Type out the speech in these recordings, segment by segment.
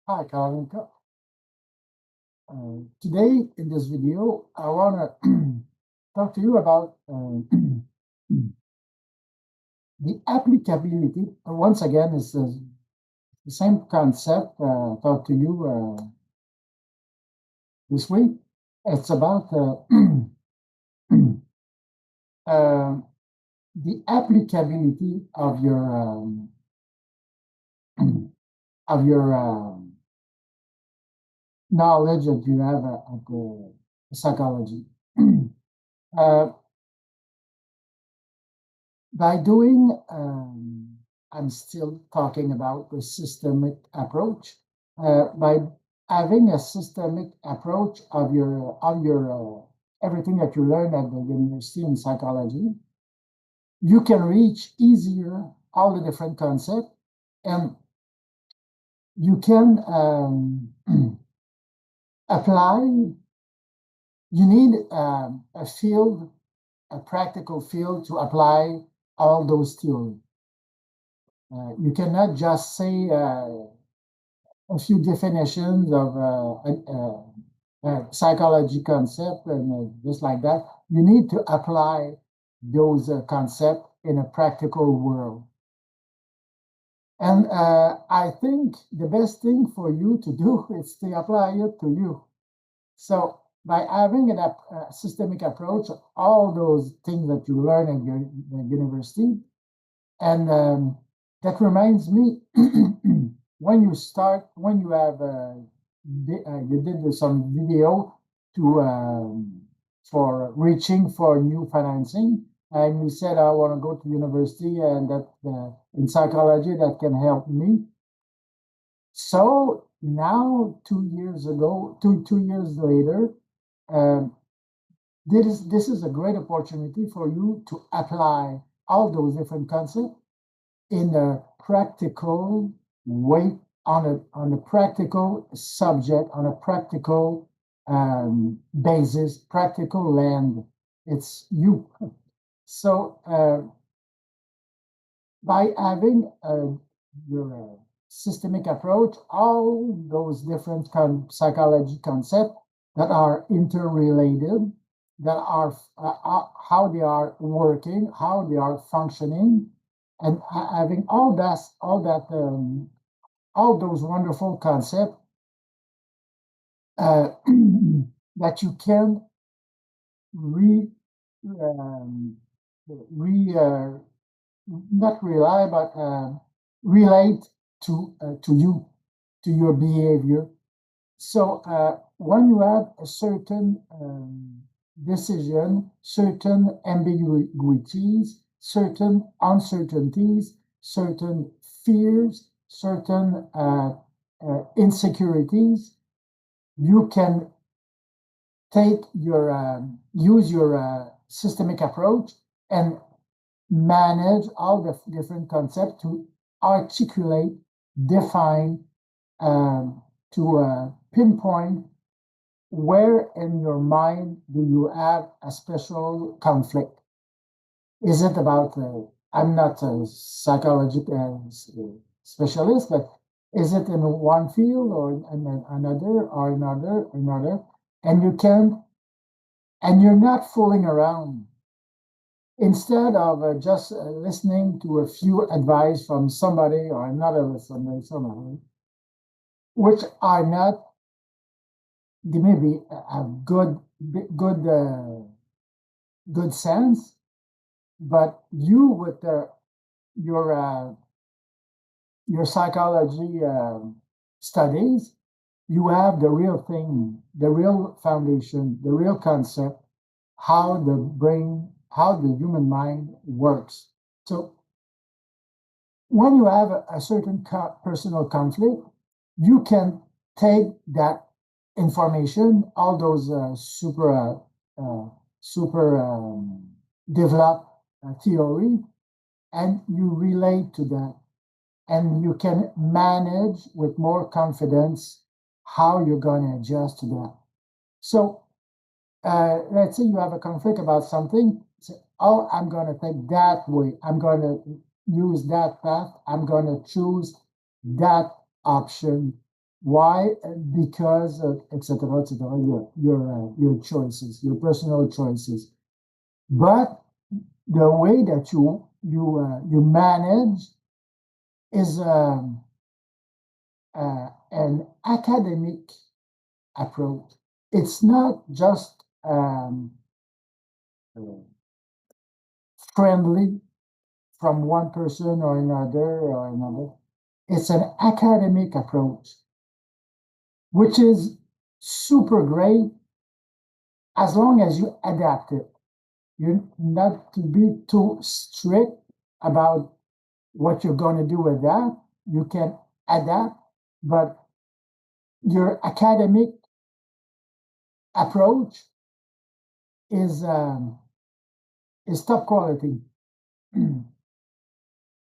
Hi, Kalonica. Today in this video, I want to talk to you about the applicability. Once again, it's the same concept. Talk to you this week. It's about uh, the applicability of your knowledge that you have at the psychology. uh, By doing, I'm still talking about the systemic approach. By having a systemic approach of your everything that you learn at the university in psychology, you can reach easier all the different concepts, and you can apply. You need a field, a practical field to apply all those theories. You cannot just say a few definitions of psychology concept and just like that. You need to apply those concepts in a practical world. And I think the best thing for you to do is to apply it to you. So by having a systemic approach, all those things that you learn in your university, and that reminds me, when you have, you did some video to for reaching for new financing, and you said I want to go to university, and that in psychology that can help me. So now, 2 years ago, 2 years later, um, this is a great opportunity for you to apply all those different concepts in a practical way, on a practical subject, on a practical basis, practical land. It's you. So by having your systemic approach, all those different psychology concepts that are interrelated, that are how they are working, how they are functioning, and having all those wonderful concepts uh, that you can re um, re not rely but relate to you, to your behavior. So when you have a certain decision, certain ambiguities, certain uncertainties, certain fears, certain insecurities, you can take your use your systemic approach and manage all the different concepts to articulate, define, to pinpoint where in your mind do you have a special conflict. Is it about, I'm not a psychology specialist, but is it in one field or in another or another? And you can, and you're not fooling around. Instead of just listening to a few advice from somebody or another somebody, which are not, they may be have good good sense, but you with your your psychology studies, you have the real thing, the real foundation, the real concept, how the brain, how the human mind works. So when you have a certain personal conflict, you can take that information, all those super developed theory, and you relate to that, and you can manage with more confidence how you're going to adjust to that. So let's say you have a conflict about something. Say, oh, I'm going to take that way. I'm going to use that path. I'm going to choose that option. Why? Because etc. etc. Your choices, your personal choices. But the way that you manage is an academic approach. It's not just friendly from one person or another or another. It's an academic approach, which is super great as long as you adapt it. You not to be too strict about what you're going to do with that. You can adapt, but your academic approach is um, is top quality.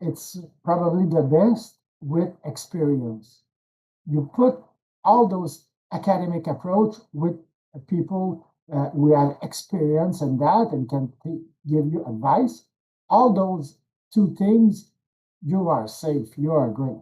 It's probably the best with experience. You put all those academic approach with people who have experience in that and can give you advice. All those two things, you are safe, you are great.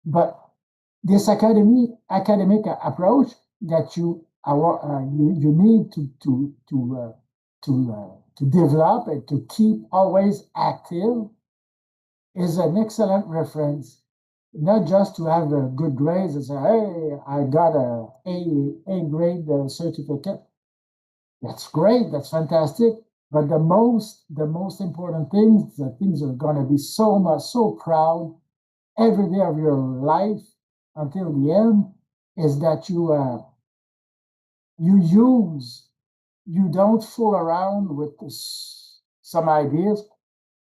But this academic approach that you need to develop and to keep always active is an excellent reference. Not just to have good grades and say, "Hey, I got a grade certificate." That's great. That's fantastic. But the most important things, the things you're going to be so proud every day of your life until the end, is that you use you don't fool around with some ideas.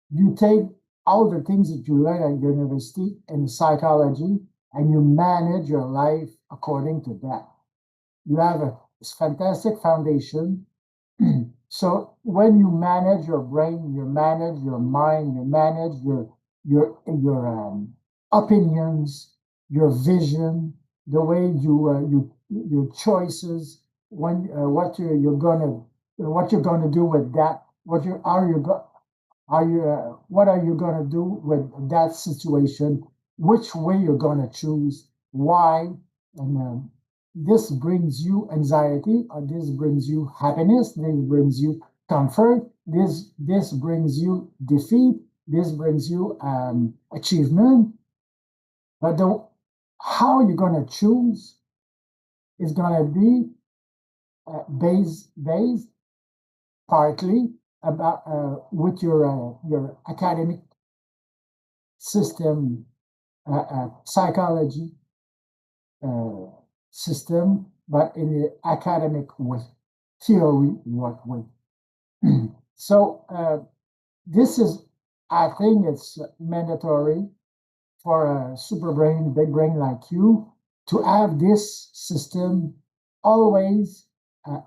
You take all the things that you learn at university in psychology and you manage your life according to that. You have a fantastic foundation. So when you manage your brain, you manage your mind, you manage your opinions, your vision, the way you your choices, when what you're gonna do with that, what are you going to do with that situation? Which way you're going to choose? Why? And this brings you anxiety, or this brings you happiness. This brings you comfort. This brings you defeat. This brings you achievement. But how you're going to choose is going to be based partly about with your academic system, psychology uh, system, but in the academic way, theory what way. So this is, I think, it's mandatory for a super brain, big brain like you to have this system always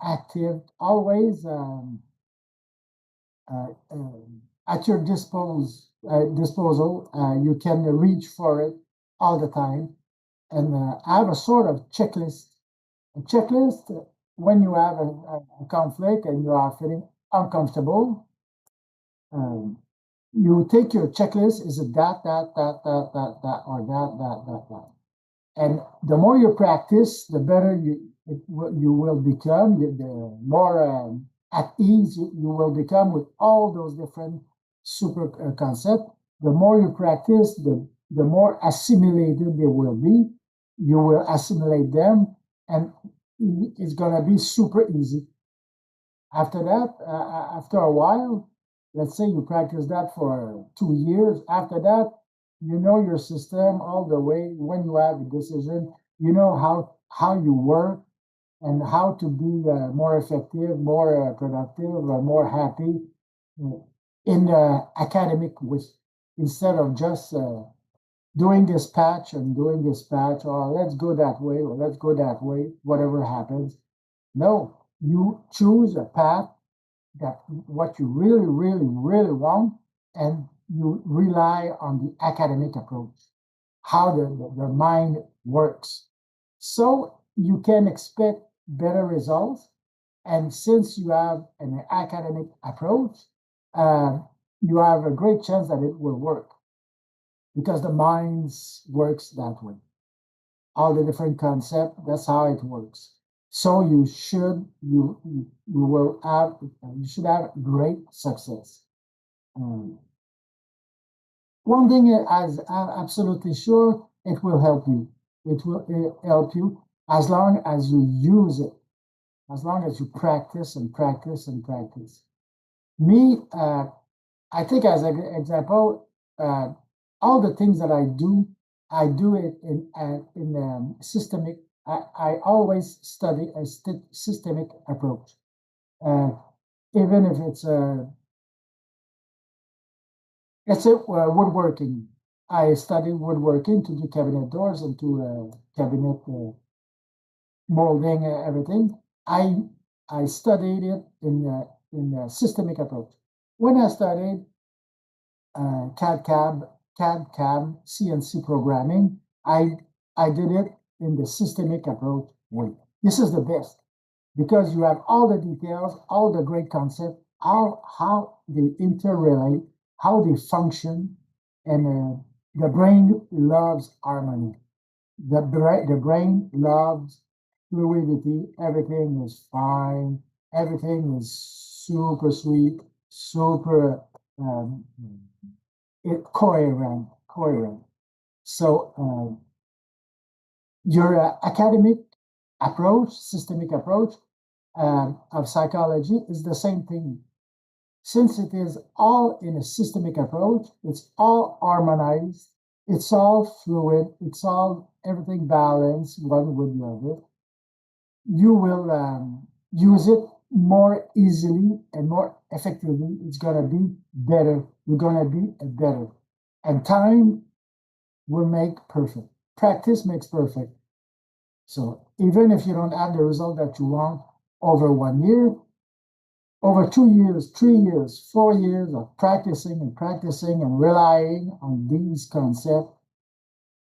active, always at your disposal. You can reach for it all the time. And I have a sort of checklist. A checklist when you have a conflict and you are feeling uncomfortable. Um, you take your checklist. Is it that, or that? And the more you practice, the better you will become. The more at ease you will become with all those different super concepts. The more you practice, the more assimilated they will be. You will assimilate them, and it's gonna be super easy. After that, after a while, let's say you practice that for 2 years. After that, you know your system all the way. When you have a decision, you know how you work and how to be more effective, more productive, more happy uh, in the academic way, instead of just doing this patch and doing this patch, or let's go that way or let's go that way, whatever happens. No, you choose a path that what you really want, and you rely on the academic approach, how the mind works. So you can expect better results. And since you have an academic approach, uh, you have a great chance that it will work because the mind works that way. all the different concepts. That's how it works. So you will have you should have great success. Um, One thing is absolutely sure, it will help you. It will help you as long as you use it, as long as you practice and practice and practice. Me, I think as an example, all the things that I do it in systemic. I always study a systemic approach, uh, even if it's a That's it. Woodworking. I studied woodworking to do cabinet doors and to cabinet molding everything. I studied it in a systemic approach. When I studied CAD CAM CNC programming, I did it in the systemic approach way. This is the best because you have all the details, all the great concepts, how they interrelate, how they function, and the brain loves harmony. The brain loves fluidity. Everything is fine. Everything is super sweet, super um, coherent. So your academic approach, systemic approach of psychology is the same thing. Since it is all in a systemic approach, it's all harmonized, it's all fluid, it's all everything balanced one with the other. You will use it more easily and more effectively. It's going to be better. You're going to be better. And time will make perfect. Practice makes perfect. So even if you don't have the result that you want over 1 year, over 2 years, 3 years, 4 years of practicing and practicing and relying on these concepts,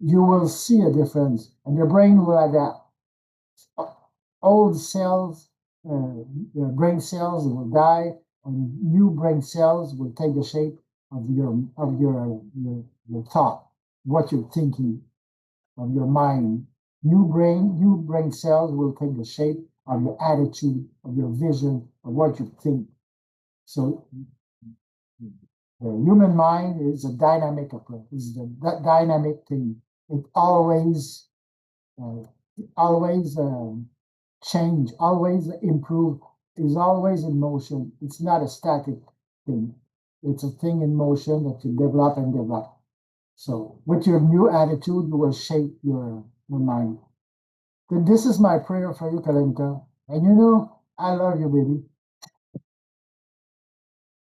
you will see a difference and your brain will adapt. Old cells, your brain cells will die and new brain cells will take the shape of your thought, what you're thinking, of your mind. New brain cells will take the shape of your attitude, of your vision, of what you think. So the human mind is a dynamic approach. It's that dynamic thing. It uh, always change, always improve. Is always in motion. It's not a static thing. It's a thing in motion that you develop and develop. So with your new attitude, you will shape your mind. Then this is my prayer for you, Kalonica. And you know, I love you, baby.